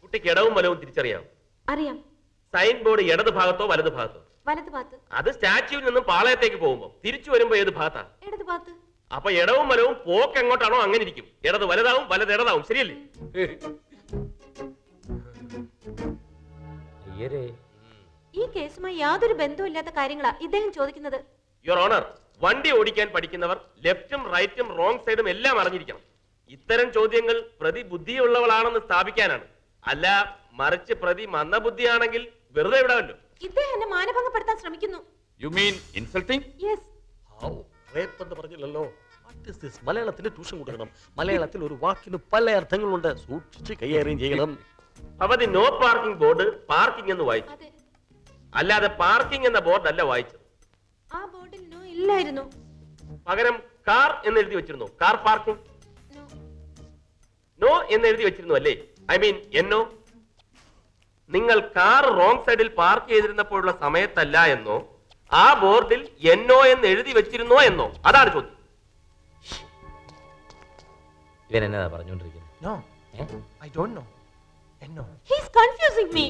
കുട്ടിക്ക് ഇടവും വലവും തിരിച്ചറിയാം? അറിയാം. സൈൻ ബോർഡ് ഇടത് ഭാഗത്തോ വലത് ഭാഗത്തോ? വലത് ഭാഗത്ത്. അത് സ്റ്റാച്യൂവിൽ നിന്നും പാളയത്തേക്ക് പോകുമ്പോ തിരിച്ചു വരുമ്പോ ഏത് ഭാഗത്താ? ഇടത് ഭാഗത്ത്. അപ്പൊ ഇടവും വലവും പോക്ക് എങ്ങോട്ടാണോ അങ്ങനെ ഇരിക്കും. ഇടത് വലതാവും, വലത് ഇടതാവും. ശരിയല്ലേ? ഈ കേസുമായി യാതൊരു ബന്ധവുമില്ലാത്ത കാര്യങ്ങളാ ഇദ്ദേഹം ചോദിക്കുന്നത്. യുവർ ഓണർ, വണ്ടി ഓടിക്കാൻ പഠിക്കുന്നവർ ലെഫ്റ്റും റൈറ്റും റോങ് സൈഡും എല്ലാം അറിഞ്ഞിരിക്കണം. ഇത്തരം ചോദ്യങ്ങൾ പ്രതി ബുദ്ധിയുള്ളവളാണെന്ന് സ്ഥാപിക്കാനാണ്. അല്ല മറിച്ച് പ്രതി മന്ദബുദ്ധിയാണെങ്കിൽ വെറുതെ വിടാമല്ലോ. ഇദ്ദേഹം എന്നെ മാനഭംഗപ്പെടുത്താൻ ശ്രമിക്കുന്നു. You mean insulting? Yes. പറഞ്ഞില്ലല്ലോ. മലയാളത്തിന് ട്യൂഷൻ കൊടുക്കണം. മലയാളത്തിൽ ഒരു വാക്കിന് പല അർത്ഥങ്ങളുണ്ട്. സൂക്ഷിച്ച് കൈകാര്യം ചെയ്യണം. അവധി നോ പാർക്കിംഗ് ബോർഡ് പാർക്കിംഗ് എന്ന് വായിച്ചു, അല്ലാതെ പാർക്കിംഗ് എന്ന ബോർഡ് അല്ല വായിച്ചത്. ആ ബോർഡിൽ നോ ഇല്ലായിരുന്നു. പകരം കാർ എന്ന് എഴുതി വെച്ചിരുന്നു. കാർ പാർക്കിംഗ് നോ എന്ന് എഴുതി വെച്ചിരുന്നു അല്ലേ? ഐ മീൻ എന്നോ. നിങ്ങൾ കാർ റോങ് സൈഡിൽ പാർക്ക് ചെയ്തിരുന്നപ്പോഴുള്ള സമയത്തല്ല എന്നോ ആ ബോർഡിൽ എന്നോ എന്ന് എഴുതി വെച്ചിരുന്നോ എന്നോ? അതാണ് ചോദ്യം. ഇവൻ എന്നതാ പറഞ്ഞുകൊണ്ടിരിക്കുന്നത്? No, I don't know. No. He's confusing me.